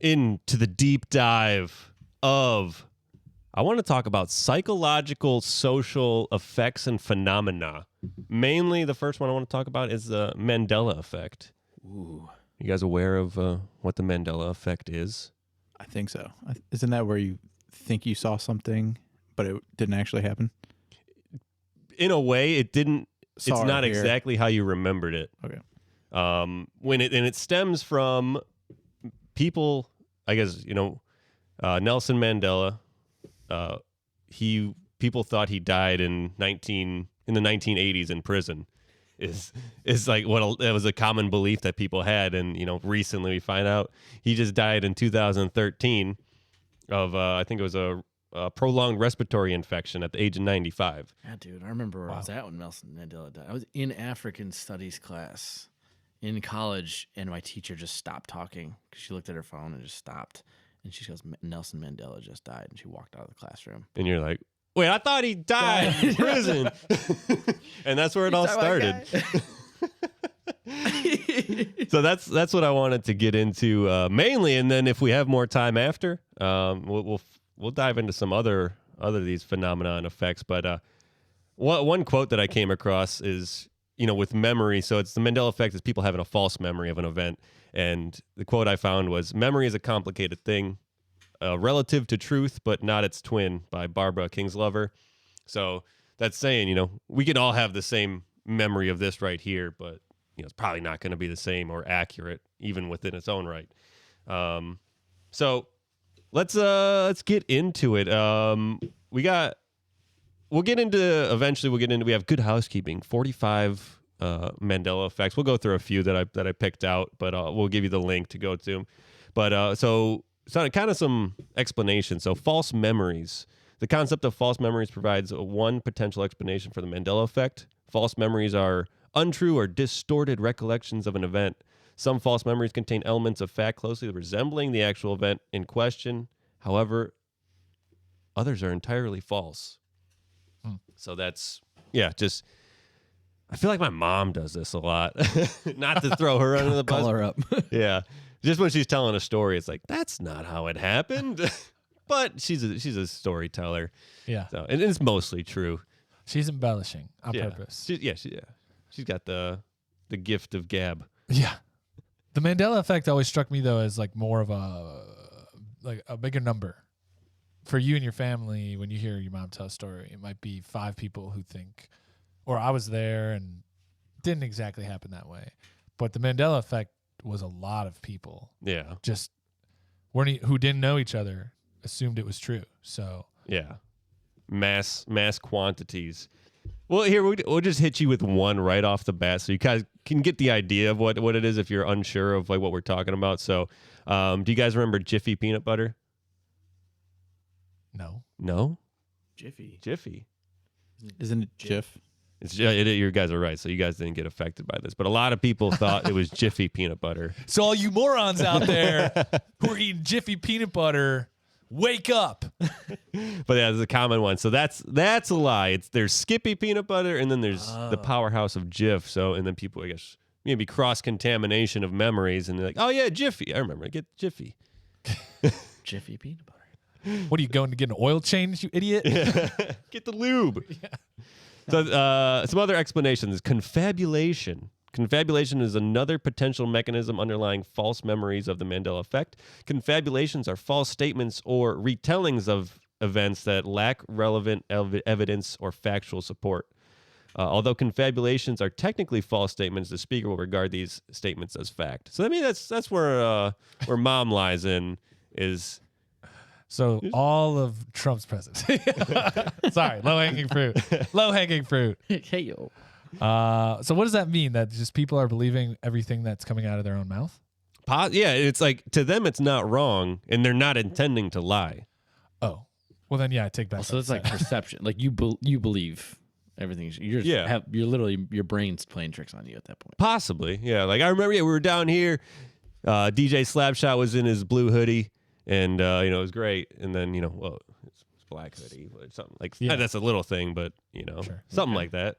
into the deep dive of, I want to talk about psychological, social effects and phenomena. Mainly, the first one I want to talk about is the Mandela Effect. Ooh. You guys aware of what the Mandela Effect is? I think so. Isn't that where you think you saw something, but it didn't actually happen? In a way, it didn't. It's not exactly how you remembered it. Okay. It stems from people, I guess, Nelson Mandela. People thought he died in the 1980s in prison. Is like it was a common belief that people had, and recently we find out he just died in 2013 of I think it was a prolonged respiratory infection at the age of 95. Yeah, dude, I remember where I was at when Nelson Mandela died. I was in African studies class in college, and my teacher just stopped talking because she looked at her phone and just stopped, and she goes, "Nelson Mandela just died," and she walked out of the classroom. And you're like, wait, I thought he died in prison. And that's where it all started. So that's what I wanted to get into mainly, and then if we have more time after, we'll dive into some other of these phenomena and effects. But one quote that I came across is, with memory. So it's the Mandela Effect is people having a false memory of an event, and the quote I found was, "Memory is a complicated thing. Relative to truth, but not its twin," by Barbara Kingslover. So that's saying, we could all have the same memory of this right here, but it's probably not going to be the same or accurate, even within its own right. So let's get into it. We have good housekeeping. 45 Mandela effects. We'll go through a few that I picked out, but we'll give you the link to go to. But so kind of some explanation. So false memories. The concept of false memories provides one potential explanation for the Mandela Effect. False memories are untrue or distorted recollections of an event. Some false memories contain elements of fact closely resembling the actual event in question. However, others are entirely false. So that's, just, I feel like my mom does this a lot. Not to throw her under the bus. Call her up. Yeah. Just when she's telling a story, it's like, that's not how it happened. But she's a storyteller. Yeah. So, and it's mostly true. She's embellishing on purpose. She's got the gift of gab. Yeah. The Mandela Effect always struck me, though, as like more of a bigger number. For you and your family, when you hear your mom tell a story, it might be 5 people who think, or I was there and didn't exactly happen that way. But the Mandela Effect was a lot of people. Yeah. Just who didn't know each other assumed it was true. So yeah. Mass quantities. Well, here we'll just hit you with one right off the bat, so you guys can get the idea of what it is if you're unsure of like what we're talking about. So, do you guys remember Jiffy peanut butter? No. Jiffy. Isn't it Jif? You guys are right. So you guys didn't get affected by this, but a lot of people thought it was Jiffy peanut butter. So all you morons out there who are eating Jiffy peanut butter, wake up. But yeah, there's a common one. So that's a lie. There's Skippy peanut butter, and then there's the powerhouse of Jif. So, and then people, I guess, maybe cross-contamination of memories, and they're like, oh yeah, Jiffy. I remember. Get Jiffy. Jiffy peanut butter. What are you going to get an oil change, you idiot? Yeah. Get the lube. Yeah. So some other explanations. Confabulation. Confabulation is another potential mechanism underlying false memories of the Mandela Effect. Confabulations are false statements or retellings of events that lack relevant evidence or factual support. Although confabulations are technically false statements, the speaker will regard these statements as fact. So I mean that's where Mom lies in is. So all of Trump's presidency. Sorry, low-hanging fruit. Low-hanging fruit. Hey, yo. So what does that mean? That just people are believing everything that's coming out of their own mouth? Yeah, it's like to them it's not wrong, and they're not intending to lie. Oh, well then I take back. So it's like perception. Like you believe everything. You're literally your brain's playing tricks on you at that point. Possibly, yeah. Like I remember, we were down here. DJ Slapshot was in his blue hoodie. And, it was great. And then, it's black hoodie, but something like that's a little thing, but, something like that.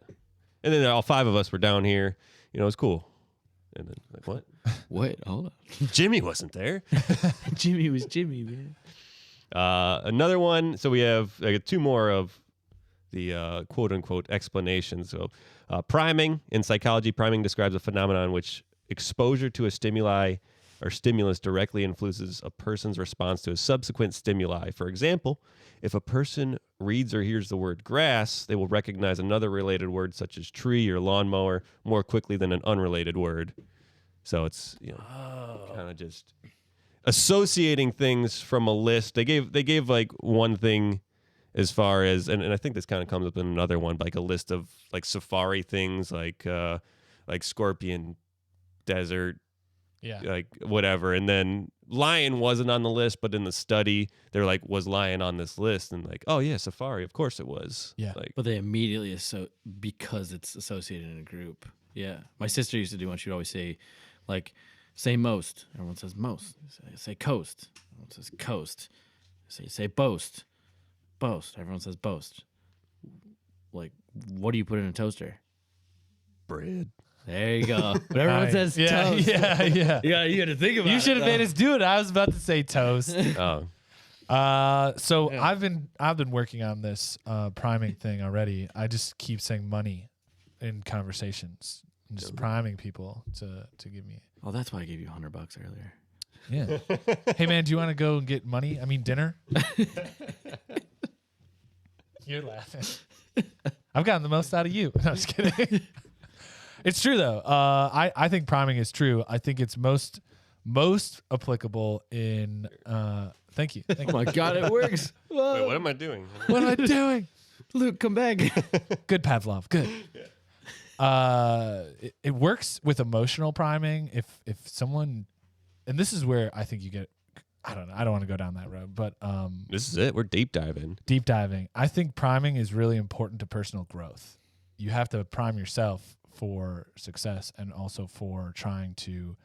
And then all 5 of us were down here. It was cool. And then like, what? Wait, hold on. Jimmy wasn't there. Jimmy was Jimmy, man. Another one. So we have two more of the quote unquote explanations. So priming in psychology, priming describes a phenomenon in which exposure to a stimuli or stimulus directly influences a person's response to a subsequent stimuli. For example, if a person reads or hears the word grass, they will recognize another related word such as tree or lawnmower more quickly than an unrelated word. So it's kind of just associating things from a list. They gave like one thing as far as, and I think this kind of comes up in another one, like a list of like safari things, like scorpion, desert, like whatever. And then lion wasn't on the list, but in the study, they're like, was lion on this list? And like, oh yeah, safari, of course it was. Yeah. Like, But they immediately because it's associated in a group. Yeah. My sister used to do one. She'd always say, like, say most. Everyone says most. Say coast. Everyone says coast. Say boast. Boast. Everyone says boast. Like, what do you put in a toaster? bread. There you go. But everyone says toast. Yeah. You got to think about it. You should have made us do it. I was about to say toast. Oh, So I've been working on this priming thing already. I just keep saying money in conversations, and just priming people to give me. Oh, that's why I gave you $100 earlier. Yeah. Hey man, do you want to go and get money? I mean dinner. You're laughing. I've gotten the most out of you. No, I'm just kidding. It's true though. I think priming is true. I think it's most applicable in. Thank you. Oh my God, it works. wait, what am I doing? What am I doing? Luke, come back. Good Pavlov. Good. It works with emotional priming. If someone, and this is where I think you get. I don't know. I don't want to go down that road, but This is it. We're deep diving. deep diving. I think priming is really important to personal growth. You have to prime yourself for success and also for trying to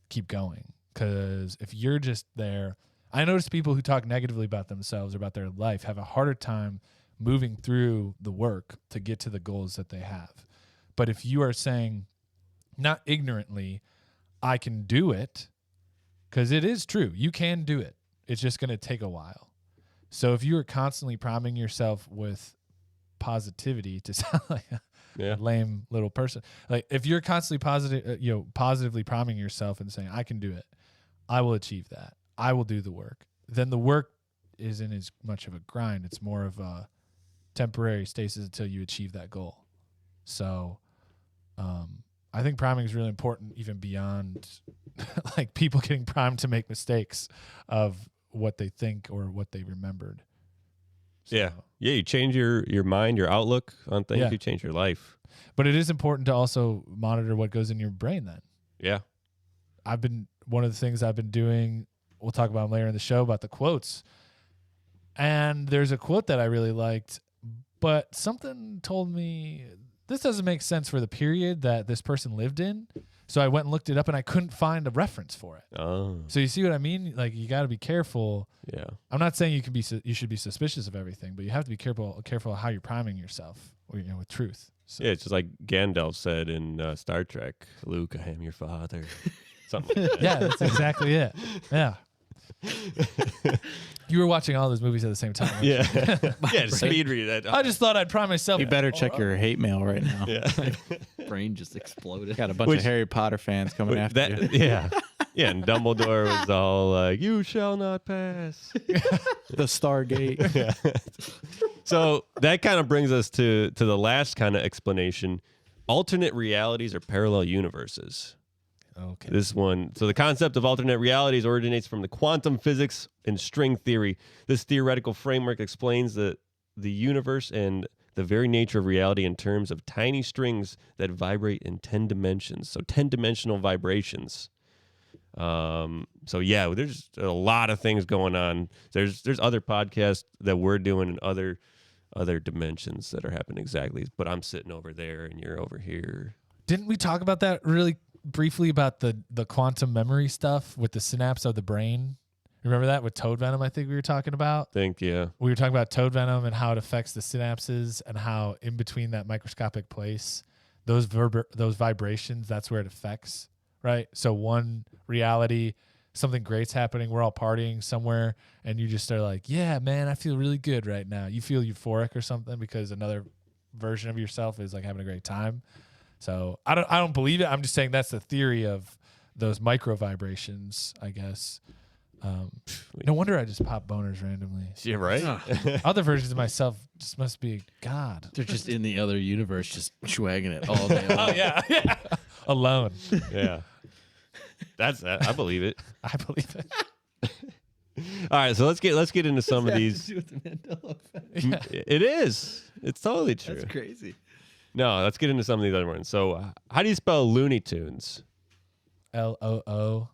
keep going. Because if you're just there, I notice people who talk negatively about themselves or about their life have a harder time moving through the work to get to the goals that they have. But if you are saying, not ignorantly, I can do it, because it is true, you can do it. It's just going to take a while. So if you are constantly priming yourself with positivity, to sound like a lame little person, like if you're constantly positively priming yourself and saying, I can do it, I will achieve that, I will do the work, then the work isn't as much of a grind. It's more of a temporary stasis until you achieve that goal. So I think priming is really important, even beyond like people getting primed to make mistakes of what they think or what they remembered. So, Yeah. You change your mind, your outlook on things. Yeah. You change your life. But it is important to also monitor what goes in your brain then. Yeah. One of the things I've been doing, we'll talk about later in the show, about the quotes. And there's a quote that I really liked, but something told me this doesn't make sense for the period that this person lived in. So I went and looked it up and I couldn't find a reference for it. Oh. So you see what I mean? Like, you got to be careful. Yeah. I'm not saying you should be suspicious of everything, but you have to be careful of how you're priming yourself, with truth. So. Yeah, it's just like Gandalf said in Star Trek, Luke, I am your father. Something like that. Yeah, that's exactly it. Yeah. You were watching all those movies at the same time. Yeah. Yeah, speed read that. I just thought I'd prime myself. You better check your hate mail right now. Yeah. Brain just exploded. Got a bunch of Harry Potter fans coming after you. Yeah. Yeah, and Dumbledore was all like, you shall not pass. The Stargate. Yeah. So that kind of brings us to the last kind of explanation. Alternate realities or parallel universes. Okay. This one. So the concept of alternate realities originates from the quantum physics and string theory. This theoretical framework explains the universe and the very nature of reality in terms of tiny strings that vibrate in 10 dimensions. So 10-dimensional vibrations. So yeah, there's a lot of things going on. There's other podcasts that we're doing in other dimensions that are happening exactly. But I'm sitting over there and you're over here. Didn't we talk about that really briefly, about the quantum memory stuff with the synapse of the brain? Remember that with toad venom? I think we were talking about. Yeah. We were talking about toad venom and how it affects the synapses and how in between that microscopic place, those vibrations, that's where it affects. right? So one reality, something great's happening, we're all partying somewhere, and you just are like, yeah, man, I feel really good right now. You feel euphoric or something because another version of yourself is like having a great time. So I don't believe it. I'm just saying that's the theory of those micro vibrations, I guess. No wonder I just pop boners randomly. Yeah, right. Other versions of myself just must be God. They're just in the other universe, just swagging it all day long. Oh yeah, yeah. Alone. Yeah, that's I believe it. I believe it. All right, so let's get into some of these. With the Mandela Effect. Yeah. It is. It's totally true. That's crazy. No, let's get into some of these other ones. So, how do you spell Looney Tunes? LOONY.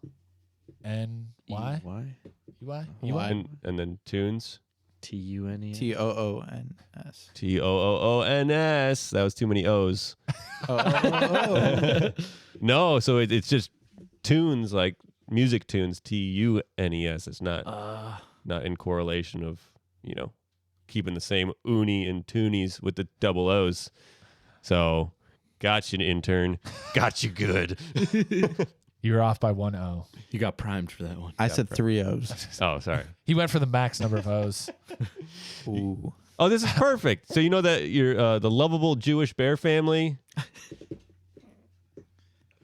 Why? UI. And then tunes. TUNE. TOONS. TOOONS. That was too many O's. Oh. No, so it's just tunes, like music tunes. TUNES. It's not in correlation of keeping the same uni and toonies with the double O's. So, got you, intern. Got you good. You were off by 1 O. You got primed for that one. I said 3 O's. Oh, sorry. He went for the max number of O's. Ooh. Oh, this is perfect. So you know that you're the lovable Jewish bear family,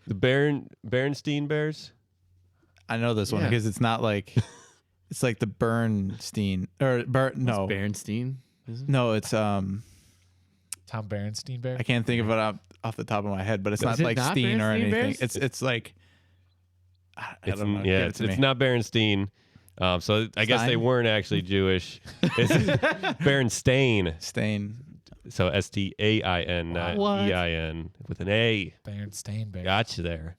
the Berenstein Bears. I know this one Yeah. because it's not like it's like the Bernstein or no, Berenstein. no, it's Tom Berenstein Bear. I can't think of it off the top of my head, but it's Is not it like not Steen or Berenstein anything. Bears? It's like I don't know. Yeah, Give it to it's me. not Berenstein. So I guess they Stein? weren't actually Jewish. It's Berenstain. Stain. So STAIN, not What? EIN with an A. Berenstein Bear. Got you there.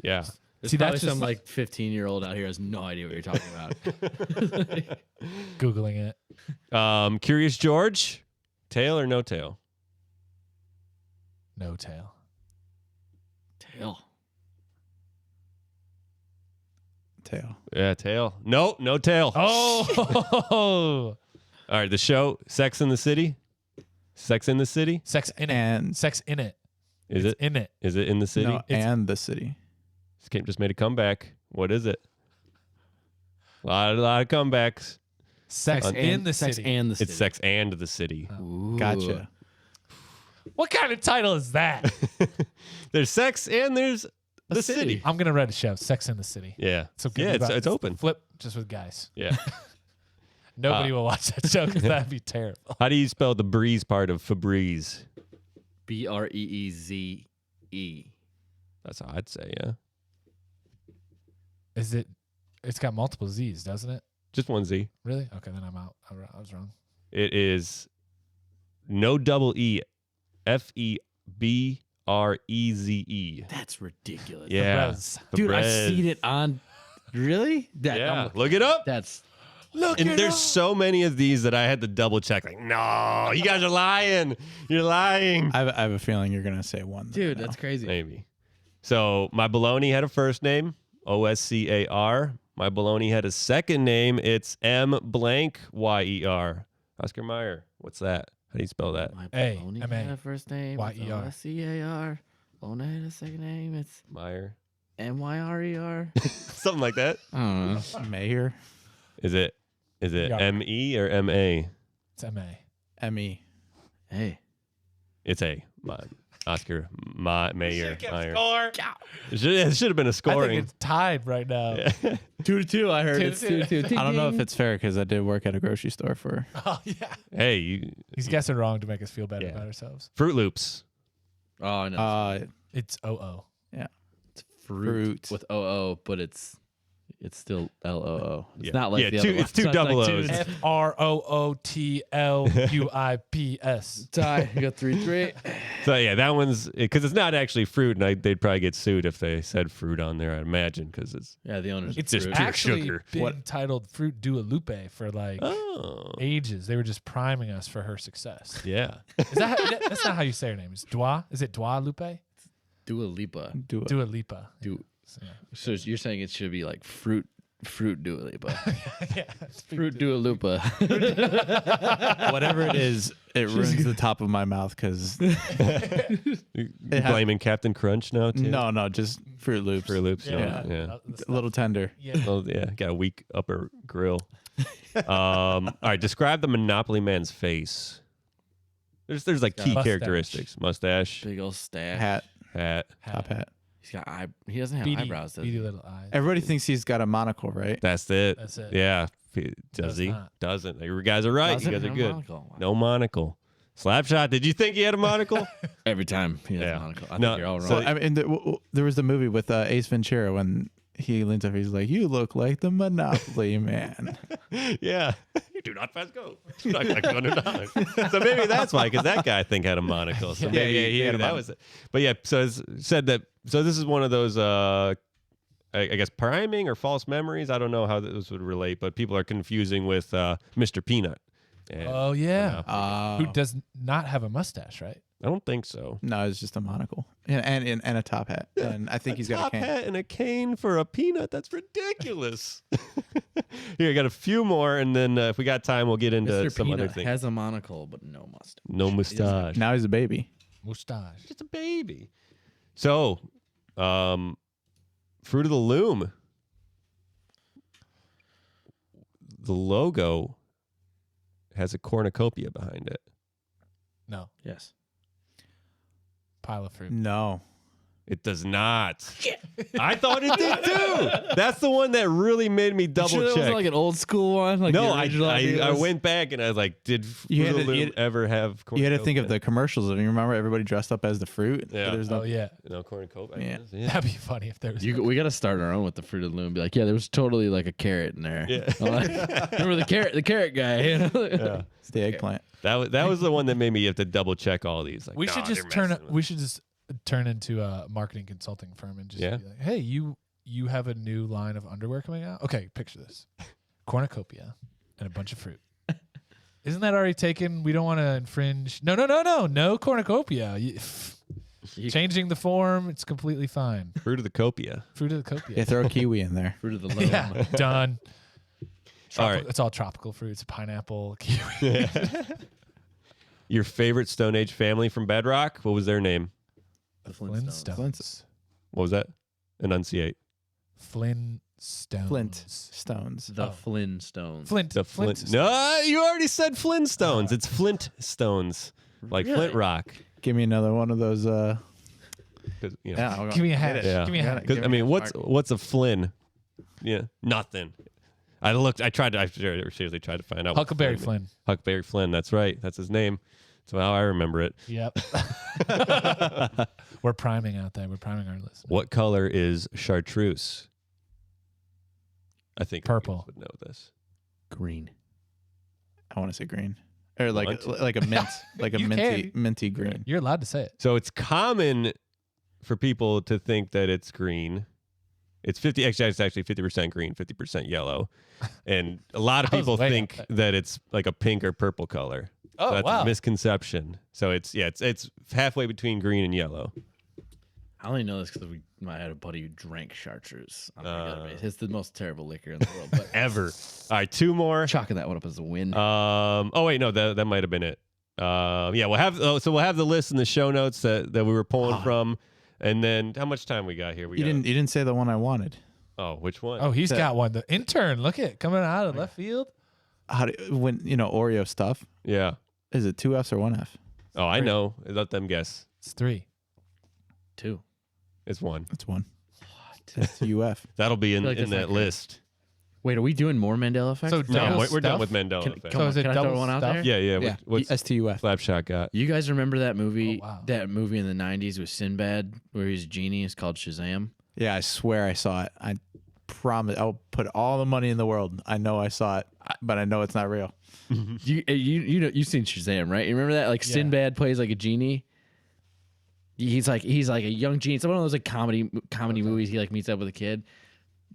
Yeah. There's See, probably that's just some like 15-year-old out here has no idea what you're talking about. Googling it. Curious George, tail or no tail? No tail. Tail. Tail. Yeah, tail. No, no tail. Oh, All right, the show Sex in the City. Sex in the City? sex in it. And Sex in it. Is It's it? in it? Is it in the city? no, and the city. Just made a comeback. What is it? A lot of comebacks. Sex in the Sex city. and the city. It's Sex and the City. Ooh. Gotcha. What kind of title is that? There's sex and there's the city. I'm gonna write a show. Sex in the city. Yeah. So Yeah, it's open. Flip just with guys. Yeah. Nobody will watch that show because that'd be terrible. How do you spell the breeze part of Febreze? BREEZE. That's how I'd say, yeah. Is it? It's got multiple Z's, doesn't it? Just one Z. Really? Okay, then I'm out. I was wrong. It is no double E. FEBREZE. That's ridiculous. Yeah. Febreze. Dude, I've Febreze. seen it on. Really? Yeah. Look it up. That's. And there's so many of these that I had to double check. Like, no, you guys are lying. You're lying. I have a feeling you're gonna say one. Dude, now. that's crazy. Maybe. So my baloney had a first name, OSCAR. My baloney had a second name. It's M blank YER. Oscar Mayer. What's that? How do you spell that? My A, baloney M-A, had a first name. Y-E-R. OSCAR. Ona had a second name. It's Meyer. MYRER. Something like that. I don't know. Mayor. Is it Yeah. ME or MA? It's M.A. M-E. Hey. It's A. Oscar Mayer. Meyer. Score. It should have been a I scoring. think it's tied right now. 2-2. I heard 2-2. I don't know if it's fair because I did work at a grocery store for. Oh yeah. Hey, He's guessing wrong to make us feel better Yeah. about ourselves. Fruit Loops. Oh, no. It's O. It's fruit with OO, but it's still LOO. It's not like the other one. It's two not double like O's. FROOTLUIPS. Tie. You got 3-3. So yeah, that one's because it's not actually fruit, and they'd probably get sued if they said fruit on there. I'd imagine because it's Yeah, the owner's It's Just fruit. pure actually sugar. been titled Fruit Dua Lupe for like ages. They were just priming us for her success. yeah. Is that that's not how you say her name? It's Dua? Is it Dua Lupe? Dua Lipa. Do it. Dua Lipa. Do. So, yeah. So you're saying it should be like fruit Fruit Dua Lipa. Yeah. Fruit Dua Lipa. Whatever it is, it ruins the top of my mouth because You blaming Captain Crunch now too? no, just Fruit Loops. Fruit Loops. Yeah. Yeah. A little tender. Yeah. Well, yeah, got a weak upper grill. All right, describe the Monopoly man's face. There's like key Mustache. characteristics: mustache, Big old stash. hat. Top hat. He's got he doesn't have Beady, eyebrows, does beady he? little eyes. Everybody thinks he's got a monocle, right? That's it. That's it. Yeah. Does he? not. Doesn't. You guys are right. Doesn't You guys are have a good. monocle. No monocle. Slapshot. Did you think he had a monocle? Every time he has Yeah. a monocle. I No, think you're all wrong. so- I mean, there was the movie with Ace Ventura when he leans over. He's like, "You look like the Monopoly man." Yeah. You do not pass go. Like $200. So maybe that's why, because that guy I think had a monocle. So maybe, he had a that was it. But yeah, so it's said that. So this is one of those, I guess, priming or false memories. I don't know how this would relate, but people are confusing with Mr. Peanut. And Oh yeah. Monopoly. Who does not have a mustache, right? I don't think so. No, it's just a monocle and a top hat. And I think he's got a top cane. hat and a cane for a peanut. That's ridiculous. Here, I got a few more, and then if we got time, we'll get into Mr. some Peanut other things. has a monocle, but no mustache. No mustache. Now he's a baby. Mustache. Just a baby. So, Fruit of the Loom. The logo has a cornucopia behind it. No. Yes. Pile of fruit. No. It does not. I thought it did too. That's the one that really made me double Sure that check. was like an old school one? Like No, the I original idea I was- went back and I was like, did You Fruit had of to- the you Loom had- ever have You had to think of cornucopia? the commercials. You remember everybody dressed up as the fruit? Yeah. There's no, Oh yeah. No cornucopia. Yeah. Yeah. That'd be funny if there was. We got to start our own with the Fruit of the Loom. Be like, yeah, there was totally like a carrot in there. Yeah. I'm like, remember the carrot guy? You know? Yeah. it's the eggplant. That was the one that made me have to double check all these. Like, we nah, should they're just turn. messing with We should just turn into a marketing consulting firm and just Yeah. be like, hey, you have a new line of underwear coming out. Okay, picture this: cornucopia and a bunch of fruit. Isn't that already taken? We don't want to infringe. No cornucopia. Changing the form, it's completely fine. Fruit of the copia. Fruit of the copia. Yeah, throw a kiwi in there. Fruit of the Loom. Yeah, done. All right. It's all tropical fruits: pineapple, kiwi. Your favorite Stone Age family from Bedrock? What was their name? The Flintstones. What was that? Enunciate. Flintstones. Flint stones. The Flintstones. Flint. The Flint. Flintstones. No, you already said Flintstones. It's Flintstones, like Really? Flint Rock. Give me another one of those. 'Cause, you know, I'll go- Give me a get hash. it. Yeah. Give me a Got hash. it. 'cause, Give I me mean, a what's a Flynn? Yeah, nothing. I looked. I seriously tried to find out. what Huckleberry Flynn Flynn. meant. Huckleberry Flynn. That's right. That's his name. That's how I remember it. Yep. We're priming out there. We're priming our listeners. What color is chartreuse? I think Purple. Would know this. Green. I want to say green, or like What? a mint, like a You minty green. You're allowed to say it. So it's common for people to think that it's green. It's 50. Actually, it's actually 50% green, 50% yellow, and a lot of I was people way think off there. that it's like a pink or purple color. Oh, That's wow. a misconception. So it's halfway between green and yellow. I only know this because I had a buddy who drank chartreuse on a regular Uh. basis. It's the most terrible liquor in the world. But Ever. All right, two more. chalking that one up as a win. Oh wait, no, that might have been it. Yeah, we'll have the list in the show notes that we were pulling from, and then how much time we got here? You didn't say the one I wanted. Oh, which one? Oh, he's That- got one. The intern. Look at it coming out of left field. When Oreo stuff? Yeah. Is it 2 F's or 1 F? Oh, I know. Let them guess. It's 3. 2. It's one. It's 1. It's UF. That'll be in like that's that not correct. list. Wait, are we doing more Mandela Effect? So No, Double we're done stuff? with Mandela Can- Effect. come on, is it can I throw double one out stuff? there? Yeah, yeah. Yeah. What's STUF. Slapshot got? You guys remember that movie? Oh, wow. That movie in the '90s with Sinbad, where he's a genie. It's called Shazam. Yeah, I swear I saw it. I promise. I'll put all the money in the world. I know I saw it, but I know it's not real. You've seen Shazam, right? You remember that? Like Yeah. Sinbad plays like a genie. He's like a young genie. It's one of those like comedy movies. He like meets up with a kid.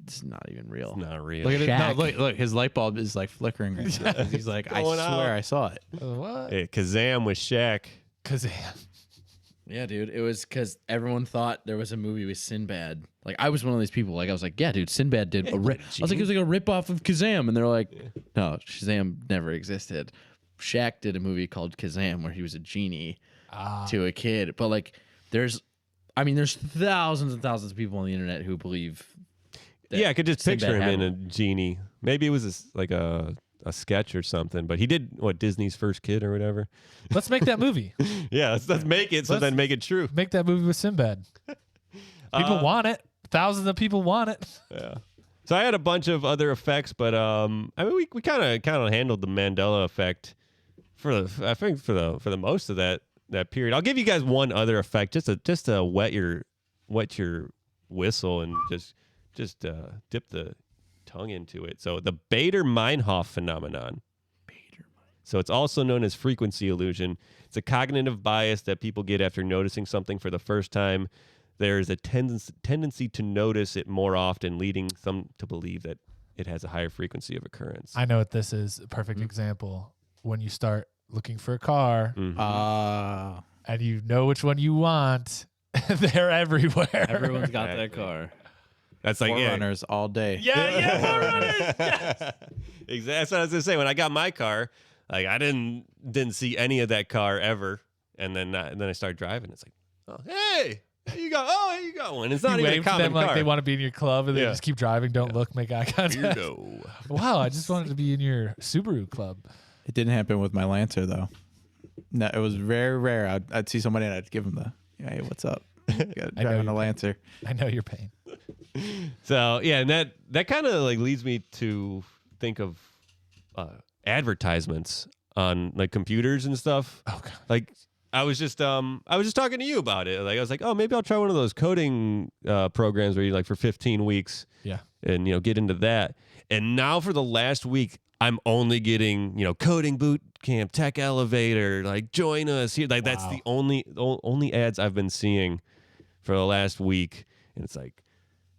It's not even real. It's not real. Look at it. No, Shaq. look. His light bulb is like flickering. Right now. He's like, I Going swear out. I saw it. What? Hey, Kazam with Shaq. Kazam. Yeah, dude. It was because everyone thought there was a movie with Sinbad. Like, I was one of these people. Like, I was like, yeah, dude, Sinbad did a rip. I was like, it was like a rip-off of Kazam. And they're like, no, Shazam never existed. Shaq did a movie called Kazam where he was a genie to a kid. But, like, there's thousands and thousands of people on the internet who believe that Yeah, I could just Sinbad picture him had in a one. genie. Maybe it was like a sketch or something, but he did Disney's First Kid or whatever. Let's make that movie. Yeah, let's make it so then make it true. Make that movie with Sinbad. People want it. Thousands of people want it. Yeah. So I had a bunch of other effects, but I mean we kind of handled the Mandela effect for the most of that period. I'll give you guys one other effect just to wet your whistle and just dip the tongue into it. So the Bader-Meinhof phenomenon. So it's also known as frequency illusion. It's a cognitive bias that people get after noticing something for the first time. There's a tendency to notice it more often, leading some to believe that it has a higher frequency of occurrence. I know what this is. A perfect example. When you start looking for a car and you know which one you want, they're everywhere. Everyone's got that car. That's like Forerunners all day. Yeah, Forerunners. Yes. Exactly. That's what I was gonna say. When I got my car, like I didn't see any of that car ever, and then I started driving. It's like, oh hey, you got one. It's not You even a wave to common them car. like they want to be in your club, and they Yeah. just keep driving. Don't look, make eye contact. Weirdo. Wow, I just wanted to be in your Subaru club. It didn't happen with my Lancer though. No, it was very rare. I'd see somebody and I'd give them the, hey, what's up? Got I know driving a you- Lancer. I know your pain. So yeah, and that kind of like leads me to think of advertisements on like computers and stuff. Oh god. Like I was just talking to you about it. Like I was like, oh, maybe I'll try one of those coding programs where you like for 15 weeks. Yeah. And get into that. And now for the last week, I'm only getting coding boot camp, tech elevator, like join us here. Like that's Wow. the only ads I've been seeing for the last week, and it's like.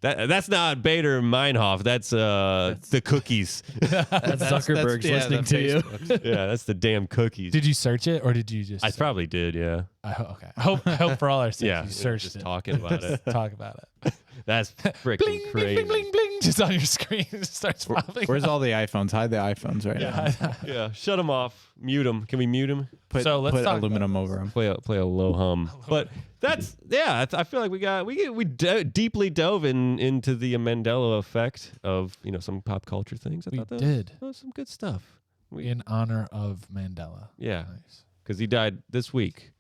That's not Bader-Meinhof. That's the cookies. That's Zuckerberg's yeah, listening the to you. Yeah, that's the damn cookies. Did you search it or did you just? I probably did. Yeah. Okay. I hope for all our sakes Yeah. you searched just it. talking about it. Talk about it. That's freaking Bling, crazy. bling, bling, bling, just on your screen. It just starts popping. Where's all the iPhones? Hide the iPhones right now. Yeah. Yeah, shut them off. Mute them. Can we mute them? Put, So let's put talk aluminum over them. Play a low hum. But that's I feel like we deeply dove into the Mandela effect of some pop culture things. I We thought that did was some good stuff. in honor of Mandela. Yeah, Nice. because he died this week.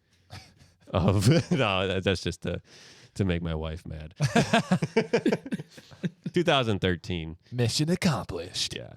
Of no, that's just to make my wife mad. 2013. Mission accomplished. Yeah.